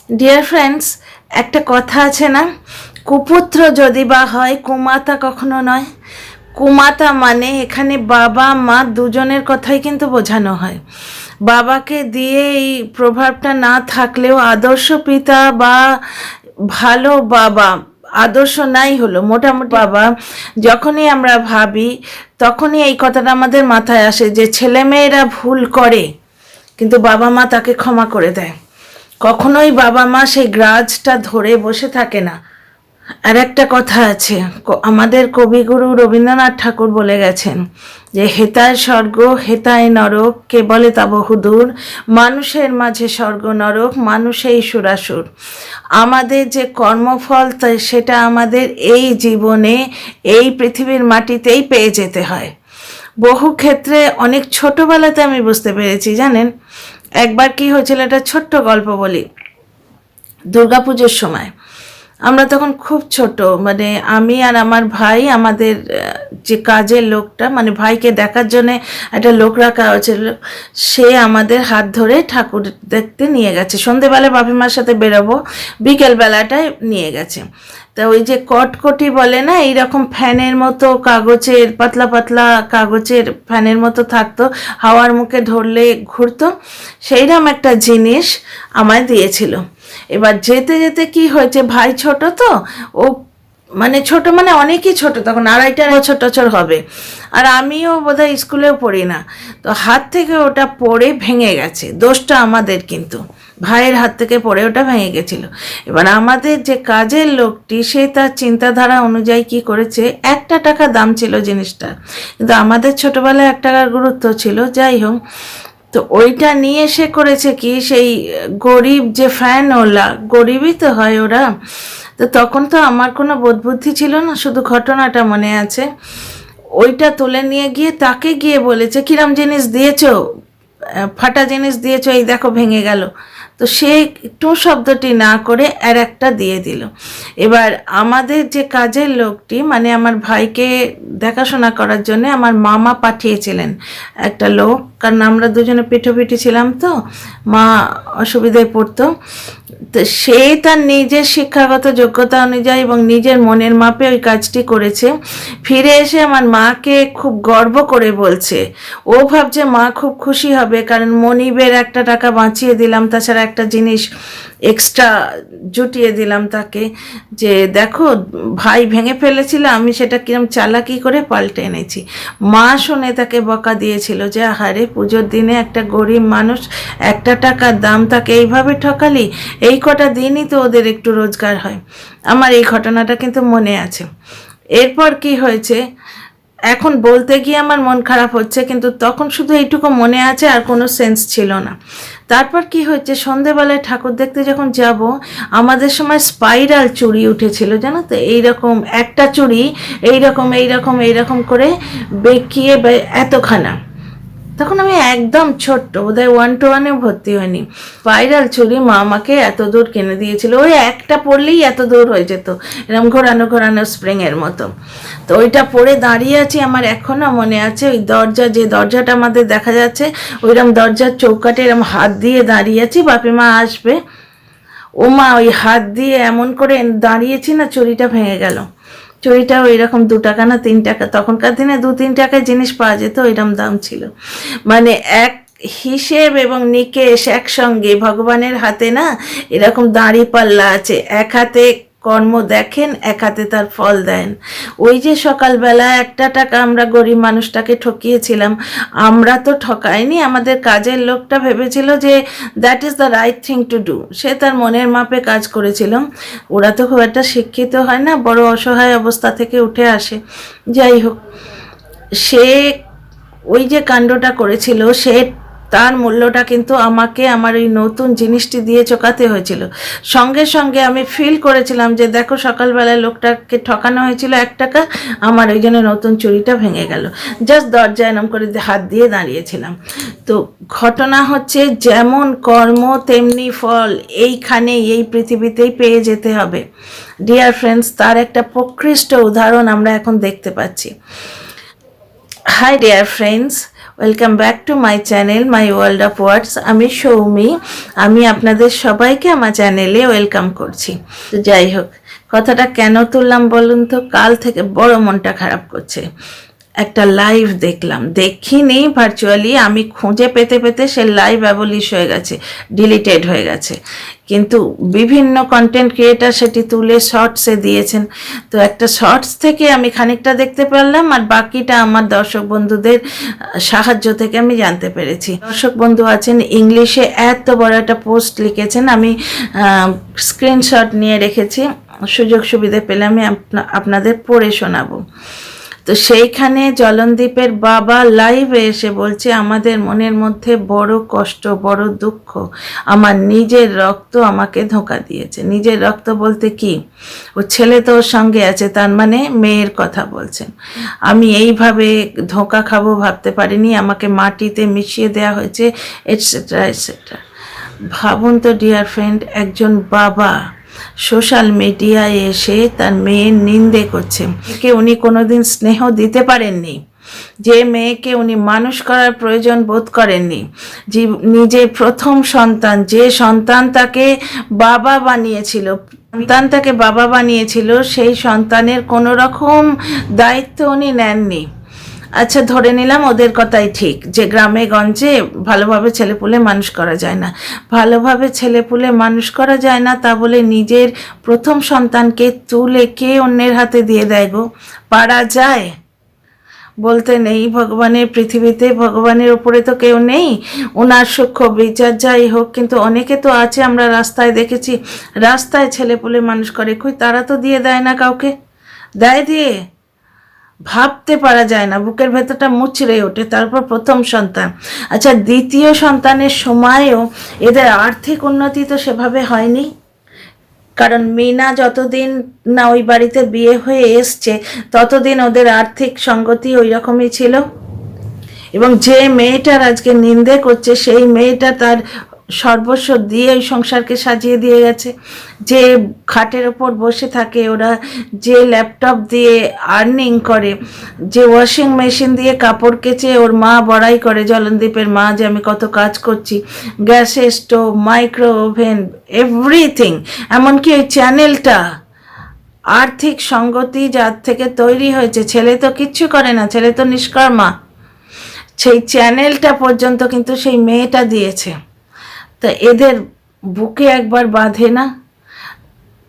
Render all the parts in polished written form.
Dear friends, একটা কথা আছে না, কুপুত্র যদি বা হয় কুমাতা কখনো নয়। কুমাতা মানে এখানে বাবা মা দুজনের কথাই কিন্তু বোঝানো হয়। বাবাকে দিয়ে এই প্রভাবটা না থাকলেও আদর্শ পিতা বা ভালো বাবা, আদর্শ নাই হলো মোটামুটি বাবা, যখনই আমরা ভাবি তখনই এই কথাটা আমাদের মাথায় আসে যে ছেলেমেয়েরা ভুল করে কিন্তু বাবা মা তাকে ক্ষমা করে দেয়। কখনোই বাবা মা সেই গ্রাজটা ধরে বসে থাকে না। আর একটা কথা আছে, আমাদের কবিগুরু রবীন্দ্রনাথ ঠাকুর বলে গেছেন যে হেতায় স্বর্গ হেতায় নরক, কে বলে তা বহুদূর, মানুষের মাঝে স্বর্গ নরক, মানুষেই সুরাসুর। আমাদের যে কর্মফল সেটা আমাদের এই জীবনে এই পৃথিবীর মাটিতেই পেয়ে যেতে হয়। বহু ক্ষেত্রে অনেক ছোটবেলাতে আমি বুঝতে পেরেছি, জানেন। একবার কি হয়েছিল, একটা ছোট্ট গল্প বলি। দুর্গাপুজোর সময় আমরা তখন খুব ছোট, মানে আমি আর আমার ভাই, আমাদের যে কাজের লোকটা, মানে ভাইকে দেখার জন্য একটা লোক রাখা হয়েছিল, সে আমাদের হাত ধরে ঠাকুর দেখতে নিয়ে গেছে। সন্ধেবেলায় বাপিমার সাথে বেরোবো, বিকেলবেলাটায় নিয়ে গেছে। তা ওই যে কটকটি বলে না, এইরকম ফ্যানের মতো কাগজের, পাতলা পাতলা কাগজের ফ্যানের মতো থাকতো, হাওয়ার মুখে ধরলে ঘুরতো, সেইরকম একটা জিনিস আমায় দিয়েছিল। এবার যেতে যেতে কি হয়েছে, ভাই ছোট তো, ও মানে ছোট মানে অনেকই ছোট, তখন 2.5 বছর হবে, আর আমিও বোধহয় স্কুলেও পড়ি না। তো হাত থেকে ওটা পড়ে ভেঙে গেছে, দোষটা আমাদের, কিন্তু ভাইয়ের হাত থেকে পড়ে ওটা ভেঙে গেছিল। এবার আমাদের যে কাজের লোকটি, সে তার চিন্তাধারা অনুযায়ী কি করেছে, 1 টাকা দাম ছিল জিনিসটা, কিন্তু আমাদের ছোটবেলায় 1 টাকার গুরুত্ব ছিল। যাই হোক, তো ওইটা নিয়ে এসে করেছে কি, সেই গরিব যে ফ্যানওয়ালা, গরিবই তো হয় ওরা। তো তখন তো আমার কোনো বোধ বুদ্ধি ছিল না, শুধু ঘটনাটা মনে আছে। ওইটা তুলে নিয়ে গিয়ে তাকে গিয়ে বলেছে, কিরম জিনিস দিয়েছো, ফাটা জিনিস দিয়েছো, এই দেখো ভেঙে গেল। তো সে একটু শব্দটি না করে আর একটা দিয়ে দিল। এবার আমাদের যে কাজের লোকটি, মানে আমার ভাইকে দেখাশোনা করার জন্য আমার মামা পাঠিয়েছিলেন একটা লোক, কারণ আমরা দুজনে পিঠোপিঠি ছিলাম, তো মা অসুবিধায় পড়তো। তো সে তার নিজের শিক্ষাগত যোগ্যতা অনুযায়ী এবং নিজের মনের মাপে ওই কাজটি করেছে। ফিরে এসে আমার মাকে খুব গর্ব করে বলছে, ও ভাবছে মা খুব খুশি হবে, কারণ মনিবের 1 টাকা বাঁচিয়ে দিলাম, তাছাড়া একটা জিনিস এক্সট্রা জুটিয়ে দিলাম তাকে, যে দেখো ভাই ভেঙে ফেলেছিল, আমি সেটা কিরম চালাকি করে পাল্টে এনেছি। মা শুনে তাকে বকা দিয়েছিল যে আহারে, পুজোর দিনে একটা গরিব মানুষ, 1 টাকার দাম, তাকে এইভাবে ঠকালি, এই কটা দিনই তো ওদের একটু রোজগার হয়। আমার এই ঘটনাটা কিন্তু মনে আছে। এরপর কি হয়েছে, এখন বলতে গিয়ে আমার মন খারাপ হচ্ছে, কিন্তু তখন শুধু এইটুকু মনে আছে, আর কোনো সেন্স ছিল না। তারপর কি হচ্ছে, সন্ধেবেলায় ঠাকুর দেখতে যখন যাব, আমাদের সময় স্পাইরাল চুড়ি উঠেছিল, জানো তো, এইরকম একটা চুড়ি এইরকম এইরকম এইরকম করে বেঁকিয়ে এতখানা। তখন আমি একদম ছোট্ট, বোধহয় 1 to 1-এ ভর্তি হয়নি। স্পাইরাল চুড়ি মা আমাকে এত দূর কিনে দিয়েছিল, ওই একটা পরলেই এত দূর হয়ে যেত, এরকম ঘোরানো ঘোরানো স্প্রিংয়ের মতো। তো ওইটা পরে দাঁড়িয়ে আছি, আমার এখনও মনে আছে, ওই দরজা, যে দরজাটা আমাদের দেখা যাচ্ছে, ওইরকম দরজার চৌকাটে এরকম হাত দিয়ে দাঁড়িয়ে আছি, বাপিমা আসবে, ও মা ওই হাত দিয়ে এমন করে দাঁড়িয়েছি না, চুড়িটা ভেঙে গেল। চুড়িটাও এরকম 2 টাকা না 3 টাকা, তখনকার দিনে 2-3 টাকায় জিনিস পাওয়া যেত, ওইরকম দাম ছিল। মানে এক হিসেব এবং নিকেশ একসঙ্গে, ভগবানের হাতে না এরকম দাঁড়ি পাল্লা আছে, এক হাতে কর্ম দেখেন, এক হাতে তার ফল দেন। ওই যে সকালবেলা 1 টাকা আমরা গরিব মানুষটাকে ঠকিয়েছিলাম, আমরা তো ঠকাইনি, আমাদের কাজের লোকটা ভেবেছিল যে that is the right thing to do, সে তার মনের মাপে কাজ করেছিল। ওরা তো খুব একটা শিক্ষিত হয় না, বড় অসহায় অবস্থা থেকে উঠে আসে। যাই হোক, সে ওই যে কাণ্ডটা করেছিল, সে তার মূল্যটা কিন্তু আমাকে আমার এই নতুন জিনিসটি দিয়ে চোকাতে হয়েছিল। সঙ্গে সঙ্গে আমি ফিল করেছিলাম যে দেখো, সকালবেলায় লোকটাকে ঠকানো হয়েছিল 1 টাকা, আমার ওই জন্য নতুন চুড়িটা ভেঙে গেল। জাস্ট দরজায় এরম করে হাত দিয়ে দাঁড়িয়েছিলাম। তো ঘটনা হচ্ছে, যেমন কর্ম তেমনি ফল, এইখানেই এই পৃথিবীতেই পেয়ে যেতে হবে। ডিয়ার ফ্রেন্ডস, তার একটা প্রকৃষ্ট উদাহরণ আমরা এখন দেখতে পাচ্ছি। High dear friends, welcome back to my channel my world of words. আমি সৌমি, আমি আপনাদের সবাইকে আমার চ্যানেলে ওয়েলকাম করছি। তো যাই হোক, কথাটা কেন তুললাম বলুন তো? কাল থেকে বড় মনটা খারাপ করছে। একটা লাইভ দেখলাম, দেখিনি ভার্চুয়ালি, আমি খুঁজে পেতে পেতে সে লাইভ অ্যাবলিশ হয়ে গেছে, ডিলিটেড হয়ে গেছে, কিন্তু বিভিন্ন কন্টেন্ট ক্রিয়েটার সেটি তুলে শর্টসে দিয়েছেন। তো একটা শর্টস থেকে আমি খানিকটা দেখতে পারলাম, আর বাকিটা আমার দর্শক বন্ধুদের সাহায্য থেকে আমি জানতে পেরেছি। দর্শক বন্ধু আছেন ইংলিশে এত বড় একটা পোস্ট লিখেছেন, আমি স্ক্রিনশট নিয়ে রেখেছি, সুযোগ সুবিধা পেলে আমি আপনাদের পড়ে শোনাবো। তো সেইখানে জলনদীপের বাবা লাইভে এসে বলছে, আমাদের মনের মধ্যে বড় কষ্ট, বড় দুঃখ, আমার নিজের রক্ত আমাকে ধোঁকা দিয়েছে। নিজের রক্ত বলতে কি? ও ছেলে তো ওর সঙ্গে আছে, তার মানে মেয়ের কথা বলছেন। আমি এইভাবে ধোঁকা খাবো ভাবতে পারিনি, আমাকে মাটিতে মিশিয়ে দেওয়া হয়েছে, এটসেট্রা এটসেট্রা। ভাবুন তো ডিয়ার ফ্রেন্ড, একজন বাবা সোশ্যাল মিডিয়ায় এসে তার মেয়ের নিন্দে করছে। মেয়েকে উনি কোনোদিন স্নেহ দিতে পারেননি, যে মেয়েকে উনি মানুষ করার প্রয়োজন বোধ করেননি, যে নিজের প্রথম সন্তান, যে সন্তান তাকে বাবা বানিয়েছিল, সেই সন্তানের কোনো রকম দায়িত্ব উনি নেননি। আচ্ছা, ধরে নিলাম ওদের কথাই ঠিক, যে গ্রামে গঞ্জে ভালোভাবে ছেলেপুলে মানুষ করা যায় না। ভালোভাবে ছেলেপুলে মানুষ করা যায় না তা বলে নিজের প্রথম সন্তানকে তুলে কে অন্যের হাতে দিয়ে দেয় গো? পারা যায়? বলতে নেই ভগবানের পৃথিবীতে, ভগবানের ওপরে তো কেউ নেই, ওনার সূক্ষ্ম বিচার যাই হোক, কিন্তু অনেকে তো আছে, আমরা রাস্তায় দেখেছি, রাস্তায় ছেলেপুলে মানুষ করে, কই তারা তো দিয়ে দেয় না কাউকে। দেয় দিয়ে? ভাবতে পারা যায় না, বুকের ভেতরটা মুচড়ে ওঠে। তারপর প্রথম সন্তান, আচ্ছা দ্বিতীয় সন্তানের সময়ও এদের আর্থিক উন্নতি তো সেভাবে হয়নি, কারণ মিনা যতদিন না ওই বাড়িতে বিয়ে হয়ে এসছে ততদিন ওদের আর্থিক সঙ্গতি ওই রকমই ছিল। এবং যে মেয়েটার আজকে নিন্দে করছে, সেই মেয়েটা তার সর্বস্ব দিয়ে ওই সংসারকে সাজিয়ে দিয়ে গেছে। যে খাটের ওপর বসে থাকে ওরা, যে ল্যাপটপ দিয়ে আর্নিং করে, যে ওয়াশিং মেশিন দিয়ে কাপড় কেচে ওর মা বড়াই করে, জলনদীপের মা, যে আমি কত কাজ করছি, গ্যাসে স্টোভ, মাইক্রো ওভেন, এভরিথিং। এমনকি ওই চ্যানেলটা আর্থিক সঙ্গতি যার থেকে তৈরি হয়েছে, ছেলে তো কিচ্ছু করে না, ছেলে তো নিষ্কর্মা, সেই চ্যানেলটা পর্যন্ত কিন্তু সেই মেয়েটা দিয়েছে। তা এদের বুকে একবার বাঁধে না?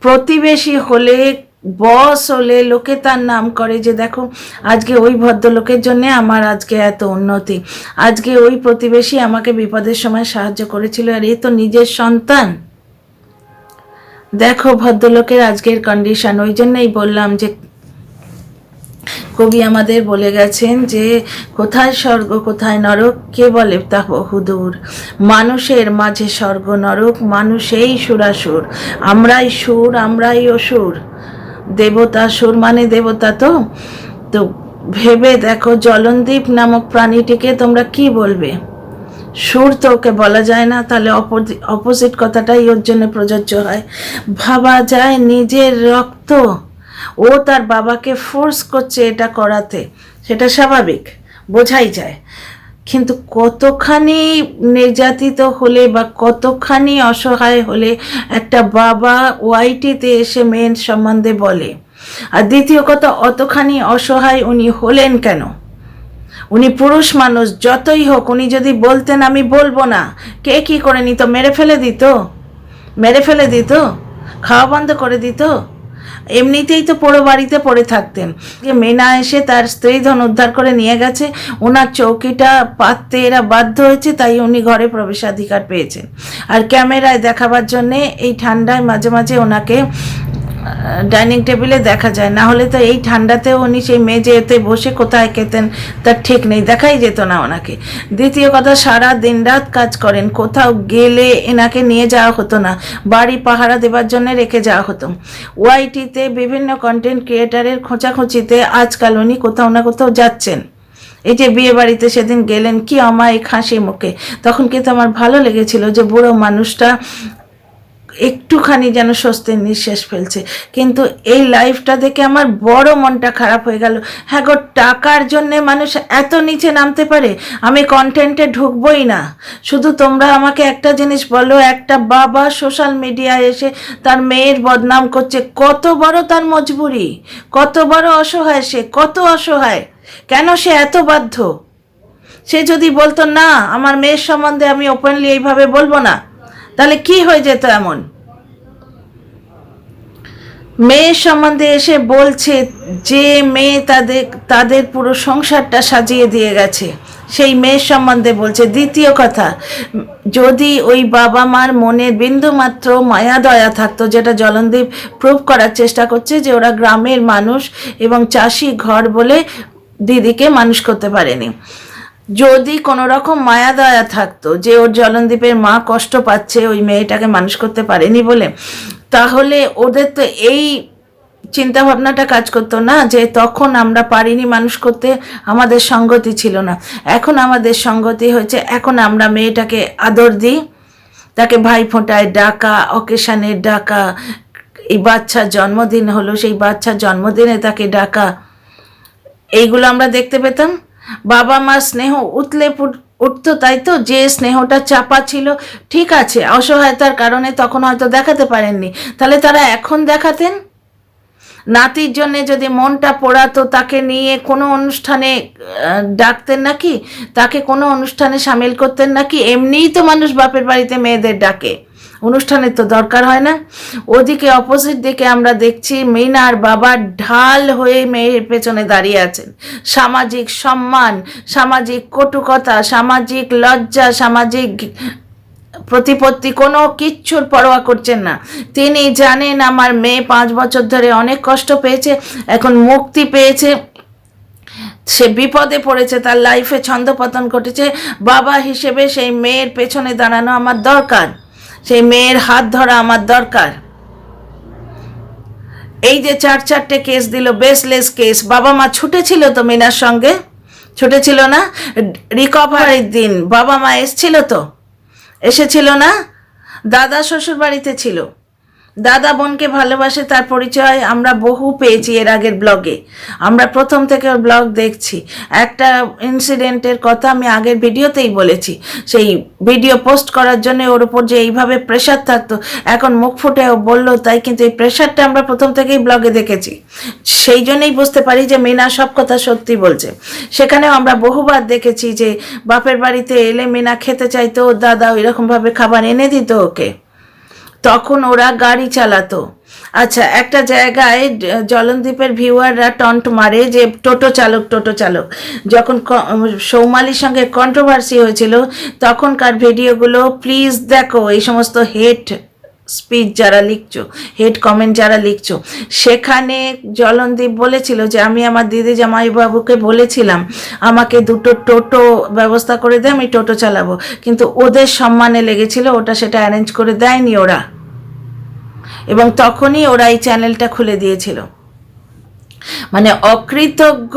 প্রতিবেশী হলে, বস হলে লোকে তার নাম করে, যে দেখো আজকে ওই ভদ্রলোকের জন্য আমার আজকে এত উন্নতি, আজকে ওই প্রতিবেশী আমাকে বিপদের সময় সাহায্য করেছিল, আর এ তো নিজের সন্তান। দেখো ভদ্রলোকের আজকের কন্ডিশন। ওই জন্যই বললাম যে কবি আমাদের বলে গেছেন যে কোথায় স্বর্গ কোথায় নরক কে বলে তা বহুদূর, মানুষের মাঝে স্বর্গ নরক, মানুষেই সুরাসুর, আমরাই সুর আমরাই অসুর। দেবতা, সুর মানে দেবতা। তো তো ভেবে দেখো, জলনদীপ নামক প্রাণীটিকে তোমরা কি বলবে? সুর তো ওকে বলা যায় না, তাহলে অপোজিট কথাটাই ওর জন্য প্রযোজ্য হয়। ভাবা যায়, নিজের রক্ত, ও তার বাবাকে ফোর্স করছে এটা করাতে, সেটা স্বাভাবিক, বোঝাই যায়। কিন্তু কতখানি নির্যাতিত হলে বা কতখানি অসহায় হলে একটা বাবা ওয়াইটিতে এসে মেয়ের সম্বন্ধে বলে? আর দ্বিতীয় কথা, অতখানি অসহায় উনি হলেন কেন? উনি পুরুষ মানুষ, যতই হোক, উনি যদি বলতেন আমি বলবো না, কে কি করে নিত? মেরে ফেলে দিত, খাওয়া বন্ধ করে দিত। এমনিতেই তো পুরো বাড়িতে পড়ে থাকতেন। মেনা এসে তার স্ত্রী ধন উদ্ধার করে নিয়ে গেছে, ওনার চৌকিটা পাততে এরা বাধ্য হয়েছে, তাই উনি ঘরে প্রবেশাধিকার পেয়েছেন। আর ক্যামেরায় দেখাবার জন্যে এই ঠান্ডায় মাঝে মাঝে ওনাকে ডাইনিং টেবিলে দেখা যায়, না হলে তো এই ঠান্ডাতেও উনি সেই মেঝেতে বসে কোথায় খেতেন তার ঠিক নেই, দেখাই যেত না ওনাকে। দ্বিতীয় কথা, সারা দিন রাত কাজ করেন, কোথাও গেলে এনাকে নিয়ে যাওয়া হতো না, বাড়ি পাহারা দেবার জন্য রেখে যাওয়া হতো। ওয়াইটিতে বিভিন্ন কন্টেন্ট ক্রিয়েটারের খোঁচাখুচিতে আজকাল উনি কোথাও না কোথাও যাচ্ছেন। এই যে বিয়ে বাড়িতে সেদিন গেলেন, কি অমায়িক হাসি মুখে, তখন কিন্তু আমার ভালো লেগেছিল যে বুড়ো মানুষটা একটুখানি যেন স্বস্তির নিঃশ্বাস ফেলছে। কিন্তু এই লাইফটা দেখে আমার বড় মনটা খারাপ হয়ে গেল। হ্যাঁ গো, টাকার জন্যে মানুষ এত নিচে নামতে পারে? আমি কন্টেন্টে ঢুকবই না। শুধু তোমরা আমাকে একটা জিনিস বলো, একটা বাবা সোশ্যাল মিডিয়ায় এসে তার মেয়ের বদনাম করছে, কত বড় তার মজবুরি, কত বড় অসহায় সে, কত অসহায়, কেন সে এত বাধ্য? সে যদি বলতো না আমার মেয়ের সম্বন্ধে আমি ওপেনলি এইভাবে বলবো না, তাহলে কি হয়ে যেত? এমন মেয়ের সম্বন্ধে এসে বলছে যে মেয়ে তাদের পুরো সংসারটা সাজিয়ে দিয়ে গেছে, সেই মেয়ের সম্বন্ধে বলছে। দ্বিতীয় কথা, যদি ওই বাবা মার মনে বিন্দু মাত্র মায়া দয়া থাকতো, যেটা জলনদীপ প্রুভ করার চেষ্টা করছে যে ওরা গ্রামের মানুষ এবং চাষি ঘর বলে দিদিকে মানুষ করতে পারেনি, যদি কোনো রকম মায়া দয়া থাকতো যে ওর জলনদীপের মা কষ্ট পাচ্ছে ওই মেয়েটাকে মানুষ করতে পারেনি বলে, তাহলে ওদের তো এই চিন্তা ভাবনাটা কাজ করতো না যে তখন আমরা পারিনি মানুষ করতে, আমাদের সঙ্গতি ছিল না। এখন আমাদের সঙ্গতি হয়েছে, এখন আমরা মেয়েটাকে আদর দিই, তাকে ভাইফোঁটায় ডাকা, অকেশানে ডাকা, এই বাচ্চার জন্মদিন হলো সেই বাচ্চার জন্মদিনে তাকে ডাকা, এইগুলো আমরা দেখতে পেতাম। বাবা মা স্নেহ উঠতো, তাই তো? যে স্নেহটা চাপা ছিল, ঠিক আছে, অসহায়তার কারণে তখন হয়তো দেখাতে পারেননি, তাহলে তারা এখন দেখাতেন। নাতির জন্যে যদি মনটা পোড়াতো, তাকে নিয়ে কোনো অনুষ্ঠানে ডাকতেন নাকি? তাকে কোনো অনুষ্ঠানে সামিল করতেন নাকি? এমনিই তো মানুষ বাপের বাড়িতে মেয়েদের ডাকে, অনুষ্ঠানের তো দরকার হয় না। ওদিকে অপোজিট দিকে আমরা দেখছি মিনার বাবা ঢাল হয়ে মেয়ের পেছনে দাঁড়িয়ে আছেন। সামাজিক সম্মান, সামাজিক কটুকতা, সামাজিক লজ্জা, সামাজিক প্রতিপত্তি কোনো কিচ্ছুর পরোয়া করছেন না। তিনি জানেন আমার মেয়ে 5 বছর ধরে অনেক কষ্ট পেয়েছে, এখন মুক্তি পেয়েছে, সে বিপদে পড়েছে, তার লাইফে ছন্দপতন ঘটেছে। বাবা হিসেবে সেই মেয়ের পেছনে দাঁড়ানো আমার দরকার, সেই মেয়ের হাত ধরা আমার দরকার। এই যে 4-4টে কেস দিল, বেসলেস কেস, বাবা মা ছুটেছিল তো মিনার সঙ্গে, ছুটেছিল না? রিকভারির দিন বাবা মা এসেছিল না? দাদা শ্বশুর বাড়িতে ছিল, দাদা বোনকে ভালোবাসে, তার পরিচয় আমরা বহু পেয়েছি এর আগের ব্লগে। আমরা প্রথম থেকে ওর ব্লগ দেখছি। একটা ইনসিডেন্টের কথা আমি আগের ভিডিওতেই বলেছি, সেই ভিডিও পোস্ট করার জন্য ওর উপর যে এইভাবে প্রেশার থাকতো, এখন মুখ ফুটে ও বললো তাই, কিন্তু এই প্রেশারটা আমরা প্রথম থেকেই ব্লগে দেখেছি। সেই জন্যই বুঝতে পারি যে মিনা সব কথা সত্যি বলছে। সেখানেও আমরা বহুবার দেখেছি যে বাপের বাড়িতে এলে মিনা খেতে চাইতো, ওর দাদা ওইরকমভাবে খাবার এনে দিত ওকে, তখন ওরা গাড়ি চালাতো। আচ্ছা, একটা জায়গায় জলনদীপের ভিউয়াররা টন্ট মারে যে টোটো চালক যখন সৌমালির সঙ্গে কন্ট্রোভার্সি হয়েছিল তখনকার ভিডিওগুলো প্লিজ দেখো। এই সমস্ত হেট স্পিচ যারা লিখছো, হেট কমেন্ট যারা লিখছো, সেখানে জলনদীপ বলেছিল যে আমি আমার দিদি জামাইবাবুকে বলেছিলাম আমাকে 2টো টোটো ব্যবস্থা করে দে, আমি টোটো চালাবো, কিন্তু ওদের সম্মানে লেগেছিল, সেটা অ্যারেঞ্জ করে দেয়নি ওরা, এবং তখনই ওরা এই চ্যানেলটা খুলে দিয়েছিল। মানে অকৃতজ্ঞ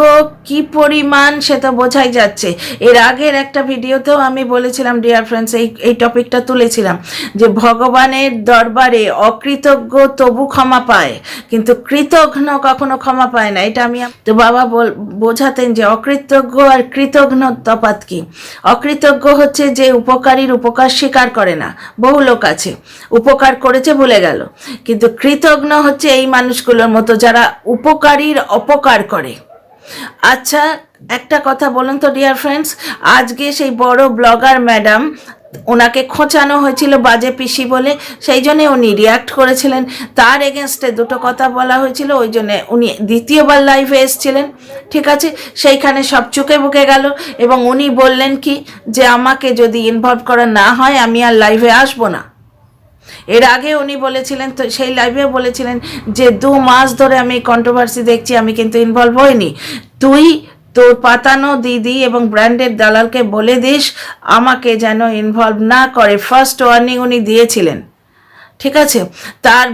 কি পরিমাণ সেটা বোঝাই যাচ্ছে। এর আগের একটা ভিডিওতেও আমি বলেছিলাম ডিয়ার ফ্রেন্ডস, এই টপিকটা তুলেছিলাম যে ভগবানের দরবারে অকৃতজ্ঞ তবু ক্ষমা পায়, কিন্তু কৃতঘ্ন কখনো ক্ষমা পায় না। এটা আমি তো বাবা বোঝাতেন যে অকৃতজ্ঞ আর কৃতঘ্ন তফাৎ কি। অকৃতজ্ঞ হচ্ছে যে উপকারীর উপকার স্বীকার করে না, বহু লোক আছে উপকার করেছে ভুলে গেল, কিন্তু কৃতজ্ঞ হচ্ছে এই মানুষগুলোর মতো যারা উপকারীর অপকার করে। আচ্ছা, একটা কথা বলুন তো ডিয়ার ফ্রেন্ডস, আজকে সেই বড় ব্লগার ম্যাডাম, ওনাকে খোঁচানো হয়েছিল বাজে পিসি বলে, সেই জন্যে উনি রিয়াক্ট করেছিলেন, তার এগেনস্টে 2টো কথা বলা হয়েছিল, ওই জন্যে উনি দ্বিতীয়বার লাইভে এসেছিলেন, ঠিক আছে? সেইখানে সব চুকে বুকে গেল এবং উনি বললেন কি যে আমাকে যদি ইনভলভ করা না হয় আমি আর লাইভে আসবো না। এর আগে উনি বলেছিলেন, তো সেই লাইভেও বলেছিলেন যে 2 মাস ধরে আমি কন্ট্রোভার্সি দেখছি, আমি কিন্তু ইনভলভ হইনি, তুই তোর পাতানো দিদি এবং ব্র্যান্ডের দালালকে বলে দিস আমাকে যেন ইনভলভ না করে। ফার্স্ট ওয়ার্নিং উনি দিয়েছিলেন, ঠিক আছে? তার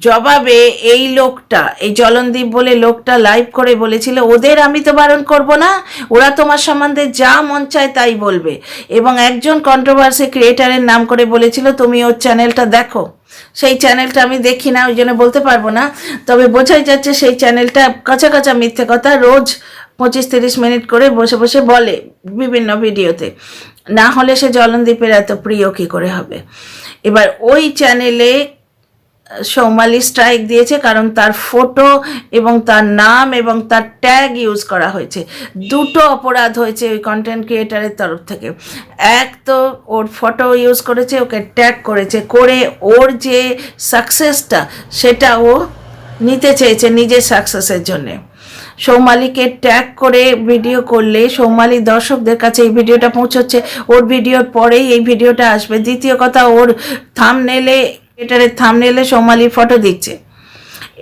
জবাবে এই লোকটা, এই জলনদীপ বলে লোকটা লাইভ করে বলেছিল, ওদের আমি তো বারণ করব না, ওরা তোমার সম্বন্ধে যা মন চায় তাই বলবে। এবং একজন কন্ট্রোভার্সি ক্রিয়েটারের নাম করে বলেছিল তুমি ওর চ্যানেলটা দেখো। সেই চ্যানেলটা আমি দেখি না, ওই জন্য বলতে পারবো না, তবে বোঝাই যাচ্ছে সেই চ্যানেলটা কাঁচা কাঁচা মিথ্যে কথা রোজ 25-30 মিনিট করে বসে বসে বলে বিভিন্ন ভিডিওতে। না হলে সে জলনদীপের এত প্রিয় কী করে হবে। এবার ওই চ্যানেলে সৌমালি স্ট্রাইক দিয়েছে কারণ তার ফটো এবং তার নাম এবং তার ট্যাগ ইউজ করা হয়েছে। দুটো অপরাধ হয়েছে ওই কন্টেন্ট ক্রিয়েটারের তরফ থেকে। এক তো ওর ফটো ইউজ করেছে, ওকে ট্যাগ করেছে, করে ওর যে সাকসেসটা সেটা ও নিতে চেয়েছে নিজের সাকসেসের জন্যে। সৌমালিকে ট্যাগ করে ভিডিও করলে সৌমালি দর্শকদের কাছে এই ভিডিওটা পৌঁছচ্ছে, ওর ভিডিওর পরেই এই ভিডিওটা আসবে। দ্বিতীয় কথা, ওর থাম্বনেলে, এটার থাম্বনেলে সৌমালির ফটো দিচ্ছে,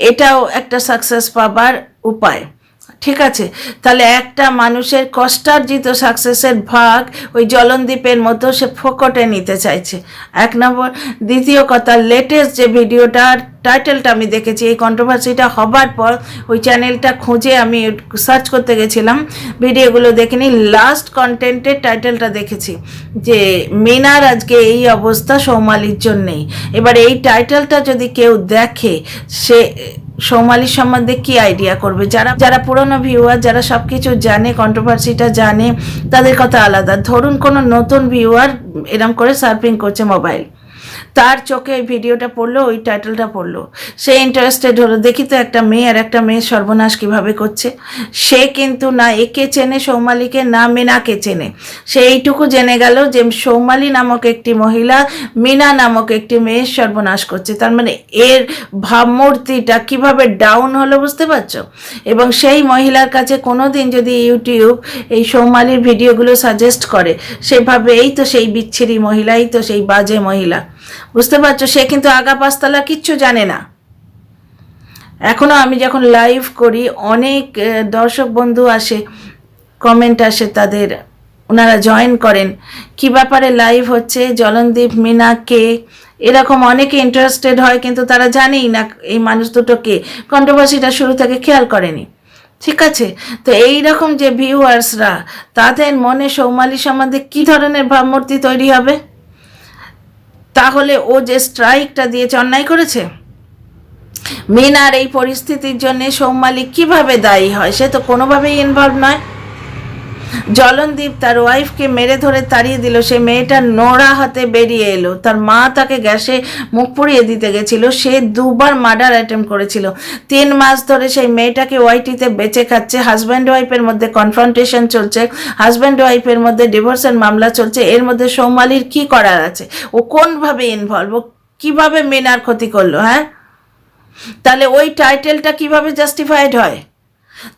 এটাও একটা সাকসেস পাবার উপায়। ঠিক আছে, তাহলে একটা মানুষের কষ্টার্জিত সাকসেসের ভাগ ওই জলনদীপের মতো সে ফোকটে নিতে চাইছে, এক নম্বর। দ্বিতীয় কথা, লেটেস্ট যে ভিডিওটার টাইটেলটা আমি দেখেছি এই কন্ট্রোভার্সিটা হবার পর, ওই চ্যানেলটা খুঁজে আমি সার্চ করতে গেছিলাম, ভিডিওগুলো দেখিনি, লাস্ট কন্টেন্টের টাইটেলটা দেখেছি যে মিনার আজকে এই অবস্থা সৌমালির জন্যেই। এবার এই টাইটেলটা যদি কেউ দেখে, সে সৌমালির সম্বন্ধে কি আইডিয়া করবে? যারা যারা পুরনো ভিউয়ার, যারা সব কিছু জানে, কন্ট্রোভার্সিটা জানে, তাদের কথা আলাদা। ধরুন কোনো নতুন ভিউয়ার এরম করে সার্ফিং করছে মোবাইল, তার চোখে এই ভিডিওটা পড়লো, ওই টাইটেলটা পড়লো, সে ইন্টারেস্টেড হলো, দেখি তো একটা মেয়ে আর একটা মেয়ের সর্বনাশ কীভাবে করছে। সে কিন্তু না একে চেনে সৌমালিকে, না মিনাকে চেনে। সে এইটুকু জেনে গেল যে সৌমালি নামক একটি মহিলা মিনা নামক একটি মেয়ের সর্বনাশ করছে। তার মানে এর ভাবমূর্তিটা কীভাবে ডাউন হলো বুঝতে পারছো? এবং সেই মহিলার কাছে কোনো দিন যদি ইউটিউব এই সৌমালির ভিডিওগুলো সাজেস্ট করে, সেভাবে এই তো সেই বিচ্ছিরি মহিলা, এই তো সেই বাজে মহিলা, বুঝতে পারছো? সে কিন্তু আগা পাঁচতলা কিচ্ছু জানে না। এখনও আমি যখন লাইভ করি অনেক দর্শক বন্ধু আসে, কমেন্ট আসে তাদের, ওনারা জয়েন করেন, কি ব্যাপারে লাইভ হচ্ছে, জলনদীপ, মিনা কে, এরকম অনেকে ইন্টারেস্টেড হয়, কিন্তু তারা জানেই না এই মানুষ দুটো কে, কন্ট্রোভার্সিটা শুরু থেকে খেয়াল করেনি। ঠিক আছে, তো এই রকম যে ভিউয়ার্সরা, তাদের মনে সৌমালি সম্বন্ধে কী ধরনের ভাবমূর্তি তৈরি হবে? তাহলে ও যে স্ট্রাইকটা দিয়েছে অন্যায় করেছে? মিনার এই পরিস্থিতির জন্য সৌমালি কিভাবে দায়ী হয়? সে তো কোনোভাবেই ইনভলভ নয়। জলনদীপ তার ওয়াইফকে মেরে ধরে তাড়িয়ে দিল, সে মেয়েটা নোড়া হাতে বেরিয়ে এলো, তার মা তাকে গ্যাসে মুখ পুড়িয়ে দিতে গেছিল, সে 2বার মার্ডার অ্যাটেম্প করেছিল, 3 মাস ধরে সেই মেয়েটাকে ওয়াইটিতে বেঁচে খাচ্ছে, হাজব্যান্ড ওয়াইফের মধ্যে কনফ্রন্টেশন চলছে, হাজব্যান্ড ওয়াইফের মধ্যে ডিভোর্সের মামলা চলছে। এর মধ্যে সৌমালির কি করার আছে? ও কোনভাবে ইনভলভ? ও কীভাবে মিনার ক্ষতি করলো? হ্যাঁ, তাহলে ওই টাইটেলটা কিভাবে জাস্টিফাইড হয়?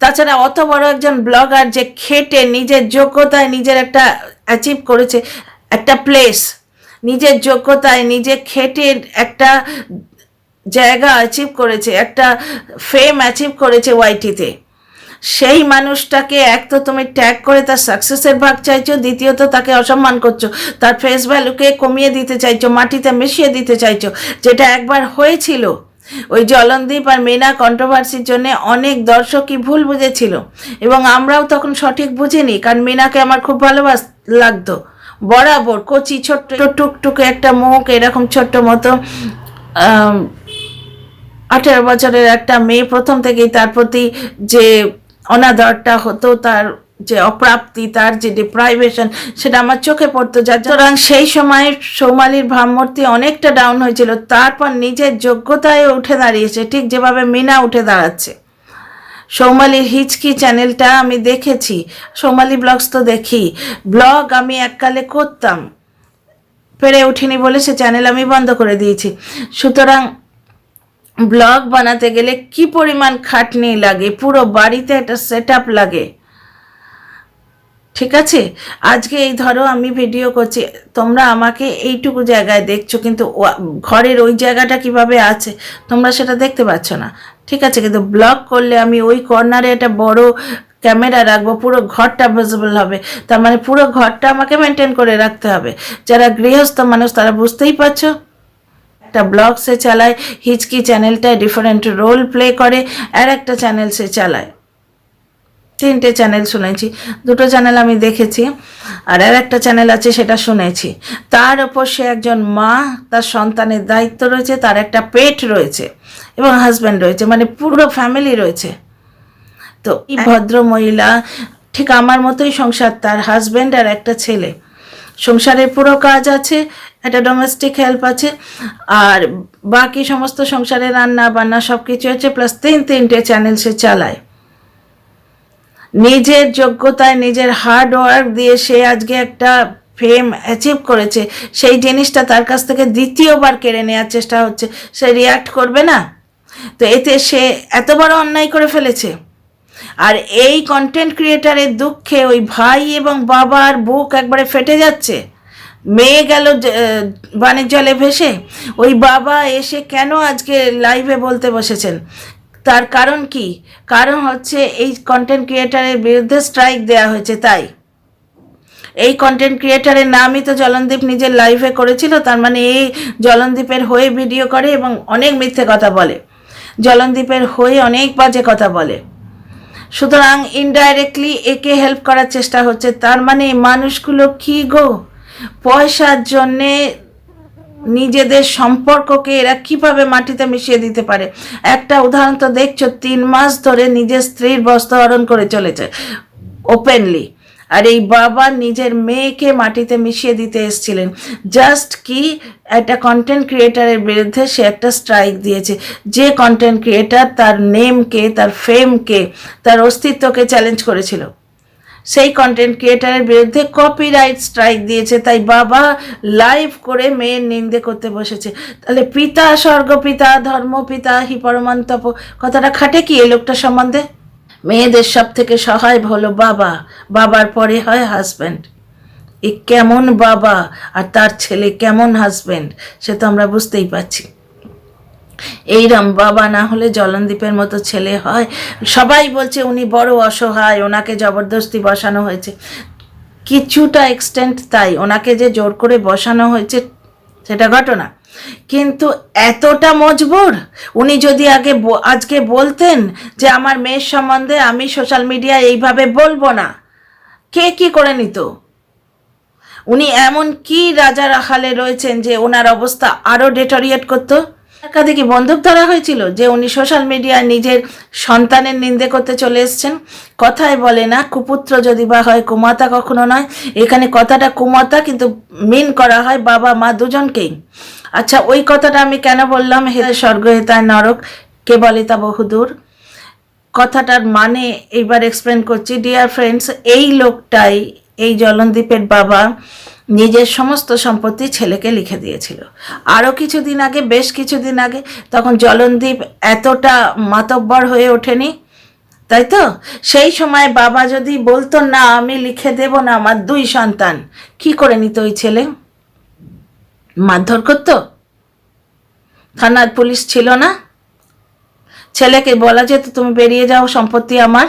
তাছাড়া অত বড় একজন ব্লগার যে খেটে নিজের যোগ্যতায় নিজের একটা অ্যাচিভ করেছে, একটা প্লেস, নিজের যোগ্যতায় নিজে খেটে একটা জায়গা অ্যাচিভ করেছে, একটা ফেম অ্যাচিভ করেছে ওয়াইটিতে, সেই মানুষটাকে এক তো তুমি ট্যাগ করে তার সাকসেসের ভাগ চাইছো, দ্বিতীয়ত তাকে অসম্মান করছো, তার ফেস ভ্যালুকে কমিয়ে দিতে চাইছো, মাটিতে মিশিয়ে দিতে চাইছো, যেটা একবার হয়েছিল। ওই জলনদীপ আর মিনা কন্ট্রোভার্সির জন্য অনেক দর্শকই ভুল বুঝেছিল এবং আমরাও তখন সঠিক বুঝিনি, কারণ মিনাকে আমার খুব লাগতো, বরাবর কচি ছোট্ট টুকটুকে একটা মুখ, এরকম ছোট্ট মতো 18 বছরের একটা মেয়ে, প্রথম থেকেই তার প্রতি যে অনাদরটা হতো, তার যে অপ্রাপ্তি, তার যে ডিপ্রাইভেশন, সেটা আমার চোখে পড়তো। সুতরাং সেই সময় সৌমালির ভাবমূর্তি অনেকটা ডাউন হয়েছিল, তারপর নিজের যোগ্যতায় উঠে দাঁড়িয়েছে, ঠিক যেভাবে মিনা উঠে দাঁড়াচ্ছে। সৌমালির হিচকি চ্যানেলটা আমি দেখেছি, সৌমালি ব্লগস তো দেখি, ব্লগ আমি এককালে করতাম, পেরে উঠিনি বলে সে চ্যানেল আমি বন্ধ করে দিয়েছি। সুতরাং ব্লগ বানাতে গেলে কি পরিমাণ খাটনি লাগে, পুরো বাড়িতে একটা সেট আপ লাগে। ঠিক আছে, আজকে এই ধরো আমি ভিডিও করছি, তোমরা আমাকে এইটুকু জায়গায় দেখছো, কিন্তু ঘরের ওই জায়গাটা কিভাবে আছে তোমরা সেটা দেখতে পাচ্ছ না। ঠিক আছে, কিন্তু ব্লগ করলে আমি ওই কর্নারে একটা বড় ক্যামেরা রাখবো, পুরো ঘরটা ভিজিবল হবে, তার মানে পুরো ঘরটা আমাকে মেনটেন করে রাখতে হবে। যারা গৃহস্থ মানুষ তারা বুঝতেই পারছো। একটা ব্লগ সে চালায়, হিচকি চ্যানেলটায় ডিফারেন্ট রোল প্লে করে, আর একটা চ্যানেল সে চালায়। 3টে চ্যানেল শুনেছি, 2টো চ্যানেল আমি দেখেছি, আর একটা চ্যানেল আছে সেটা শুনেছি। তার ওপর সে একজন মা, তার সন্তানের দায়িত্ব রয়েছে, তার একটা পেট রয়েছে এবং হাজব্যান্ড রয়েছে, মানে পুরো ফ্যামিলি রয়েছে। তো এই ভদ্র মহিলা ঠিক আমার মতোই সংসার, তার হাজব্যান্ড আর একটা ছেলে, সংসারের পুরো কাজ আছে, একটা ডোমেস্টিক হেল্প আছে, আর বাকি সমস্ত সংসারে রান্না বান্না সব কিছু আছে, প্লাস 3টে চ্যানেল সে চালায়। নিজের যোগ্যতায় নিজের হার্ড ওয়ার্ক দিয়ে সে আজকে একটা ফেম অ্যাচিভ করেছে, সেই জিনিসটা তার কাছ থেকে দ্বিতীয়বার কেড়ে নেওয়ার চেষ্টা হচ্ছে। সে রিয়াক্ট করবে না? তো এতে সে এত বড় অন্যায় করে ফেলেছে। আর এই কন্টেন্ট ক্রিয়েটারের দুঃখে ওই ভাই এবং বাবার বুক একবারে ফেটে যাচ্ছে। মেয়ে গেল বানের জলে ভেসে, ওই বাবা এসে কেন আজকে লাইভে বলতে বসেছেন? তার কারণ কি? কারণ হচ্ছে এই কন্টেন্ট ক্রিয়েটারের বিরুদ্ধে স্ট্রাইক দেওয়া হয়েছে। তাই এই কন্টেন্ট ক্রিয়েটারের নামই তো জলনদীপ নিজের লাইভে করেছিল, তার মানে এই জলনদীপের হয়ে ভিডিও করে এবং অনেক মিথ্যে কথা বলে, জলনদীপের হয়ে অনেক বাজে কথা বলে। সুতরাং ইনডাইরেক্টলি একে হেল্প করার চেষ্টা হচ্ছে। তার মানে মানুষগুলো কি গো, পয়সার জন্যে নিজেদের সম্পর্ককে এরা কিভাবে মাটিতে মিশিয়ে দিতে পারে। একটা উদাহরণ তো দেখছো, 3 মাস ধরে নিজের স্ত্রীর বস্ত্রহরণ করে চলেছে ওপেনলি, আর এই বাবা নিজের মেয়েকে মাটিতে মিশিয়ে দিতে এসেছিলেন। জাস্ট কি একটা কন্টেন্ট ক্রিয়েটারের বিরুদ্ধে সে একটা স্ট্রাইক দিয়েছে, যে কন্টেন্ট ক্রিয়েটার তার নেমকে, তার ফেমকে, তার অস্তিত্বকে চ্যালেঞ্জ করেছিল, সেই কন্টেন্ট ক্রিয়েটারের বিরুদ্ধে কপিরাইট স্ট্রাইক দিয়েছে। তাই বাবা লাইভ করে মেয়ের নিন্দে করতে বসেছে। তাহলে পিতা স্বর্গপিতা, ধর্মপিতা হি পরমান্তপ কথাটা খাটে কি এই লোকটার সম্বন্ধে? মেয়েদের সব থেকে সহায় হলো বাবা, বাবার পরে হয় হাজব্যান্ড। এ কেমন বাবা আর তার ছেলে কেমন হাজব্যান্ড, সে তো আমরা বুঝতেই পারছি। এইরম বাবা না হলে জলনদীপের মতো ছেলে হয়? সবাই বলছে উনি বড় অসহায়, ওনাকে জবরদস্তি বসানো হয়েছে। কিছুটা এক্সটেন্ট তাই, ওনাকে যে জোর করে বসানো হয়েছে সেটা ঘটনা, কিন্তু এতটা মজবুর? উনি যদি আজকে বলতেন যে আমার মেয়ের সম্বন্ধে আমি সোশ্যাল মিডিয়ায় এইভাবে বলবো না, কে কি করে নিত? উনি এমন কি রাজা রাখালে রয়েছেন যে ওনার অবস্থা আরও ডেটোরিয়েট করতো? কাঁধে কি বন্দুক ধরা হয়েছিল যে উনি সোশ্যাল মিডিয়ায় নিজের সন্তানের নিন্দে করতে চলে এসছেন? কথায় বলে না, কুপুত্র যদি বা হয় কুমাতা কখনো নয়। এখানে কথাটা কুমাতা, কিন্তু মিন করা হয় বাবা মা দুজনকেই। আচ্ছা, ওই কথাটা আমি কেন বললাম, হে স্বর্গ হেতায় নরক কে বলে তা বহুদূর, কথাটার মানে এইবার এক্সপ্লেন করছি। ডিয়ার ফ্রেন্ডস, এই লোকটাই, এই জলনদীপের বাবা নিজের সমস্ত সম্পত্তি ছেলেকে লিখে দিয়েছিল আরও কিছুদিন আগে, বেশ কিছুদিন আগে। তখন জলনদীপ এতটা মাতব্বর হয়ে ওঠেনি, তাই তো? সেই সময় বাবা যদি বলতো না আমি লিখে দেব না, আমার 2 সন্তান, কি করে নিত ওই ছেলে? মারধর করতো? থানার পুলিশ ছিল না? ছেলেকে বলা যেত তুমি বেরিয়ে যাও, সম্পত্তি আমার।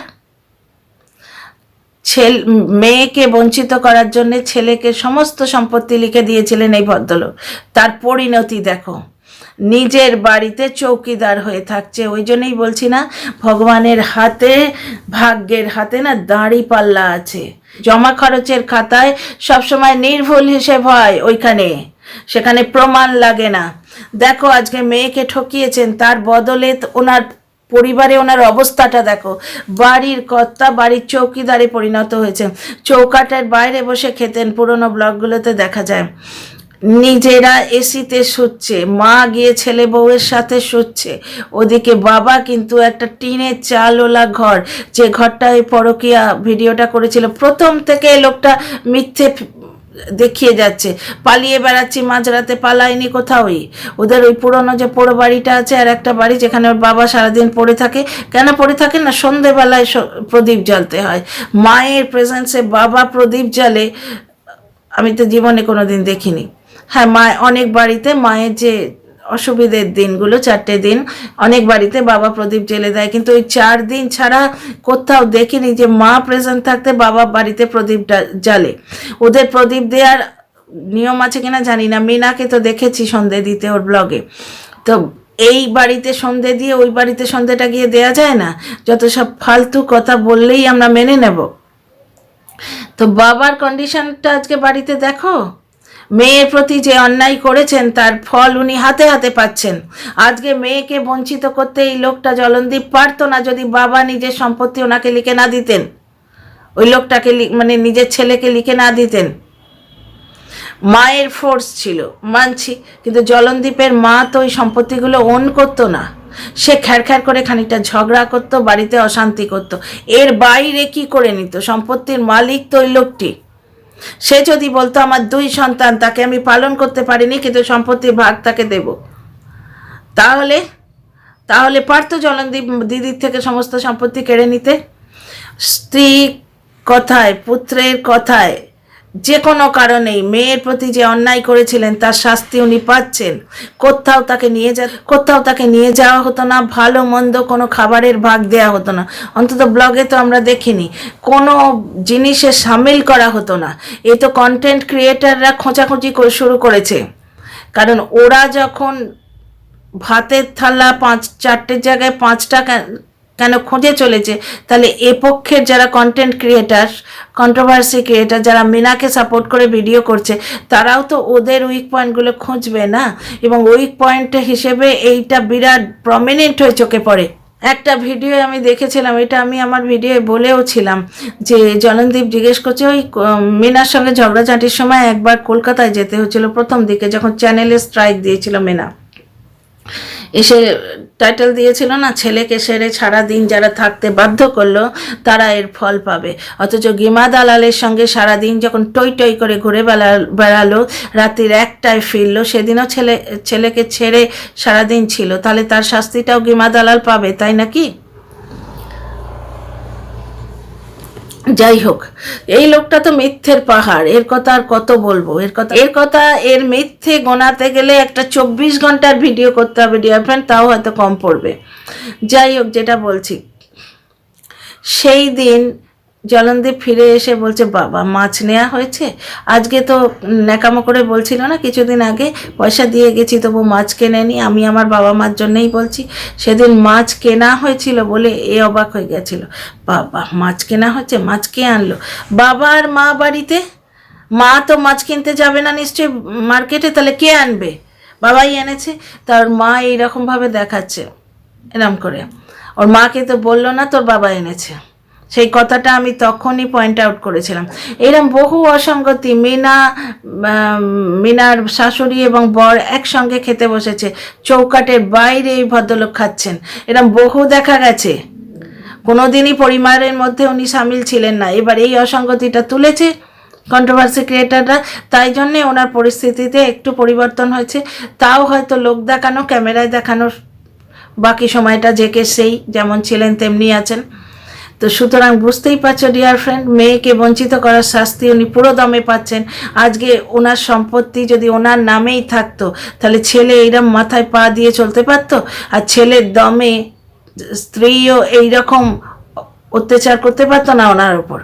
মেয়েকে বঞ্চিত করার জন্য ছেলেকে সমস্ত সম্পত্তি লিখে দিয়েছিলেন এই ভদ্রলোক। তার পরিণতি দেখো, নিজের বাড়িতে চৌকিদার হয়ে থাকছে। ওই জন্যই বলছি না, ভগবানের হাতে, ভাগ্যের হাতে না দাঁড়ি পাল্লা আছে। জমা খরচের খাতায় সবসময় নির্ভুল হিসেব হয়, সেখানে প্রমাণ লাগে না। দেখো আজকে মেয়েকে ঠকিয়েছেন, তার বদলে ওনার পরিবারে ওনার অবস্থাটা দেখো। বাড়ির কর্তা বাড়ির চৌকিদারে পরিণত হয়েছে, চৌকাটের বাইরে বসে খেতেন, পুরনো ব্লগগুলোতে দেখা যায়। নিজেরা এসিতে শুচ্ছে, মা গিয়ে ছেলে বউয়ের সাথে শুচ্ছে, ওদিকে বাবা কিন্তু একটা টিনের চালওয়ালা ঘর, যে ঘরটায় পরকীয়া ভিডিওটা করেছিল, প্রথম থেকে লোকটা মিথ্যে দেখিয়ে যাচ্ছে, পালিয়ে বেড়াচ্ছি, মাঝরাতে পালায়নি কোথাওই। ওদের ওই পুরনো যে পোড়ো বাড়িটা আছে, আর একটা বাড়ি যেখানে ওর বাবা সারাদিন পড়ে থাকে। কেন পড়ে থাকে না? সন্ধেবেলায় প্রদীপ জ্বালতে হয়, মায়ের প্রেজেন্সে বাবা প্রদীপ জ্বালে আমি তো জীবনে কোনো দিন দেখিনি। হ্যাঁ, অনেক বাড়িতে মায়ের যে অসুবিধের দিনগুলো, 4টে দিন অনেক বাড়িতে বাবা প্রদীপ জ্বেলে দেয়, কিন্তু ওই 4 দিন ছাড়া কোথাও দেখিনি যে মা প্রেজেন্ট থাকতে বাবা বাড়িতে প্রদীপ জ্বালে। ওদের প্রদীপ দেওয়ার নিয়ম আছে কিনা জানি না, মিনাকে তো দেখেছি সন্ধে দিতে ওর ব্লগে। তো এই বাড়িতে সন্ধে দিয়ে ওই বাড়িতে সন্ধেটা গিয়ে দেয়া যায় না? যত সব ফালতু কথা বললেই আমরা মেনে নেব। তো বাবার কন্ডিশনটা আজকে বাড়িতে দেখো, মেয়ের প্রতি যে অন্যায় করেছেন তার ফল উনি হাতে হাতে পাচ্ছেন। আজকে মেয়েকে বঞ্চিত করতে এই লোকটা জলনদীপ পারতো না যদি বাবা নিজের সম্পত্তি ওনাকে লিখে না দিতেন, ওই লোকটাকে মানে নিজের ছেলেকে লিখে না দিতেন। মায়ের ফোর্স ছিল মানছি, কিন্তু জলনদীপের মা তো ওই সম্পত্তিগুলো ওন করতো না। সে খ্যার করে খানিকটা ঝগড়া করতো, বাড়িতে অশান্তি করতো, এর বাইরে কি করে নিত? সম্পত্তির মালিক তো ওই লোকটি। সে যদি বলতো আমার 2 সন্তান, তাকে আমি পালন করতে পারিনি কিন্তু সম্পত্তির ভাগ তাকে দেব, তাহলে তাহলে পারতো জলনদীপ দিদির থেকে সমস্ত সম্পত্তি কেড়ে নিতে। স্ত্রী কথায়, পুত্রের কথায়, যে কোনো কারণেই মেয়ের প্রতি যে অন্যায় করেছিলেন তার শাস্তি উনি পাচ্ছেন। কোথাও তাকে নিয়ে যাওয়া হতো না, ভালো মন্দ কোনো খাবারের ভাগ দেওয়া হতো না, অন্তত ব্লগে তো আমরা দেখিনি। কোনো জিনিসে সামিল করা হতো না। এই তো কন্টেন্ট ক্রিয়েটাররা খোঁচাখুচি শুরু করেছে, কারণ ওরা যখন ভাতের থালা 4টের জায়গায় 5টা কেন খুঁজে চলেছে, তাহলে এ পক্ষের যারা কন্টেন্ট ক্রিয়েটার, কন্ট্রোভার্সি ক্রিয়েটার, যারা মিনাকে সাপোর্ট করে ভিডিও করছে, তারাও তো ওদের উইক পয়েন্টগুলো খুঁজবে না, এবং উইক পয়েন্ট হিসেবে এইটা বিরাট প্রমিনেন্ট হয়ে চোখে পড়ে। একটা ভিডিও আমি দেখেছিলাম, এটা আমি আমার ভিডিওয়ে বলেও ছিলাম, যে জলনদীপ জিজ্ঞেস করছে ওই মিনার সঙ্গে ঝগড়াঝাঁটির সময় একবার কলকাতায় যেতে হয়েছিল প্রথম দিকে, যখন চ্যানেলে স্ট্রাইক দিয়েছিল মিনা, এসে টাইটেল দিয়েছিল না, ছেলেকে সেরে সারাদিন যারা থাকতে বাধ্য করলো তারা এর ফল পাবে। অথচ গিমা দালালের সঙ্গে সারাদিন যখন টই টই করে ঘুরে বেড়ালো, রাত্রির 1টায় ফিরলো, সেদিনও ছেলেকে ছেড়ে সারাদিন ছিল, তাহলে তার শাস্তিটাও গিমা দালাল পাবে, তাই নাকি? যাই হোক, এই লোকটা তো মিথ্যের পাহাড়, এর কথা আর কত বলবো? এর মিথ্যে গোনাতে গেলে একটা 24 ঘন্টার ভিডিও করতে হবে ডিয়ার ফ্রেন্ড, তাও হয়তো কম পড়বে। যাই হোক, যেটা বলছি, সেই দিন জলনদীপ ফিরে এসে বলছে বাবা মাছ নেওয়া হয়েছে। আজকে তো ন্যাকামো করে বলছিল না কিছুদিন আগে, পয়সা দিয়ে গেছি তবু মাছ কেনেনি। আমি আমার বাবা মার জন্যই বলছি, সেদিন মাছ কেনা হয়েছিল বলে এ অবাক হয়ে গেছিল। বাবা মাছ কেনা হয়েছে, মাছ কে আনলো? বাবা আর মা বাড়িতে, মা তো মাছ কিনতে যাবে না নিশ্চয়ই মার্কেটে, তাহলে কে আনবে? বাবাই এনেছে। তার মা এইরকমভাবে দেখাচ্ছে, এরম করে। ওর মাকে তো বললো না তোর বাবা এনেছে, সেই কথাটা আমি তখনই পয়েন্ট আউট করেছিলাম। এরম বহু অসঙ্গতি, মিনার শাশুড়ি এবং বর একসঙ্গে খেতে বসেছে, চৌকাটের বাইরে এই ভদ্রলোক খাচ্ছেন, এরম বহু দেখা গেছে। কোনোদিনই পরিবারের মধ্যে উনি সামিল ছিলেন না, এবার এই অসঙ্গতিটা তুলেছে কন্ট্রোভার্সি ক্রিয়েটাররা, তাই জন্যে ওনার পরিস্থিতিতে একটু পরিবর্তন হয়েছে। তাও হয়তো লোক দেখানো, ক্যামেরায় দেখানোর, বাকি সময়টা জেকে সেই যেমন ছিলেন তেমনি আছেন। তো সুতরাং বুঝতেই পারছো ডিয়ার ফ্রেন্ড, মেয়েকে বঞ্চিত করার শাস্তি উনি পুরো দমে পাচ্ছেন। আজকে ওনার সম্পত্তি যদি ওনার নামেই থাকতো, তাহলে ছেলে এইরকম মাথায় পা দিয়ে চলতে পারতো? আর ছেলের দমে স্ত্রীও এইরকম অত্যাচার করতে পারতো না ওনার উপর।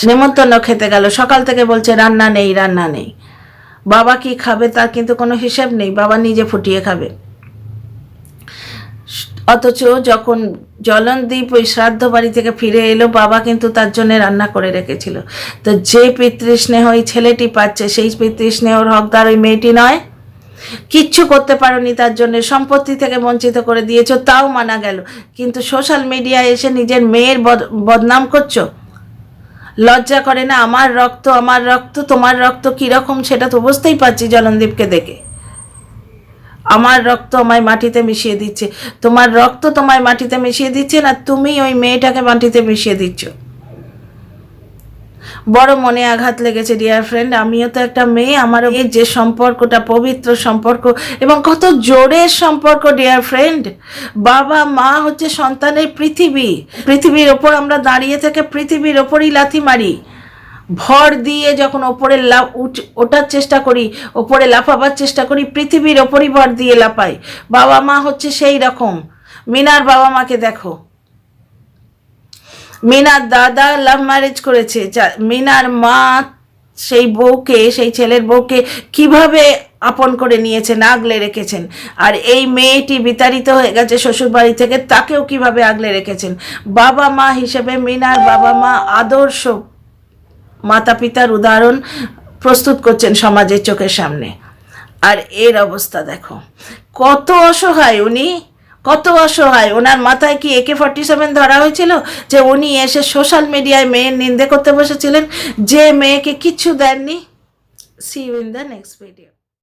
নেমন্তন্ন খেতে গেল, সকাল থেকে বলছে রান্না নেই রান্না নেই। বাবা কি খাবে তার কিন্তু কোনো হিসেব নেই, বাবা নিজে ফুটিয়ে খাবে। অথচ যখন জলনদীপ ওই শ্রাদ্ধ বাড়ি থেকে ফিরে এলো, বাবা কিন্তু তার জন্য রান্না করে রেখেছিল। তো যে পিতৃস্নেহ ওই ছেলেটি পাচ্ছে, সেই পিতৃস্নেহর হকদার ওই মেয়েটি নয়? কিচ্ছু করতে পারোনি তার জন্য, সম্পত্তি থেকে বঞ্চিত করে দিয়েছো, তাও মানা গেল, কিন্তু সোশ্যাল মিডিয়ায় এসে নিজের মেয়ের বদনাম করছো। লজ্জা করে না? আমার রক্ত তোমার রক্ত কীরকম সেটা তো বুঝতেই পারছি জলনদীপকে দেখে। আমার রক্ত আমায় মাটিতে মিশিয়ে দিচ্ছে, তোমার রক্ত তোমায় মাটিতে মিশিয়ে দিচ্ছে না, তুমি ওই মেয়েটাকে মাটিতে মিশিয়ে দিচ্ছ। বড় মনে আঘাত লেগেছে ডিয়ার ফ্রেন্ড। আমিও তো একটা মেয়ে, আমারও যে সম্পর্কটা পবিত্র সম্পর্ক এবং কত জোরের সম্পর্ক ডিয়ার ফ্রেন্ড। বাবা মা হচ্ছে সন্তানের পৃথিবীর ওপর আমরা দাঁড়িয়ে থেকে পৃথিবীর ওপরই লাথি মারি, ভর দিয়ে যখন ওপরে ওঠার চেষ্টা করি, ওপরে লাফাবার চেষ্টা করি, পৃথিবীর ওপরই ভর দিয়ে লাফাই। বাবা মা হচ্ছে সেই রকম। মিনার বাবা মাকে দেখো, মিনার দাদা লাভ ম্যারেজ করেছে, মিনার মা সেই বউকে, সেই ছেলের বউকে কিভাবে আপন করে নিয়েছেন, আগলে রেখেছেন। আর এই মেয়েটি বিতাড়িত হয়ে গেছে শ্বশুর বাড়ি থেকে, তাকেও কিভাবে আগলে রেখেছেন। বাবা মা হিসেবে মিনার বাবা মা আদর্শ মাতা পিতার উদাহরণ প্রস্তুত করছেন সমাজের চোখের সামনে। আর এর অবস্থা দেখো, কত অসহায় উনি, কত অসহায়। ওনার মাথায় কি AK-47 ধরা হয়েছিল যে উনি এসে সোশ্যাল মিডিয়ায় মেয়ের নিন্দে করতে বসেছিলেন, যে মেয়েকে কিচ্ছু দেননি। See you in the next video.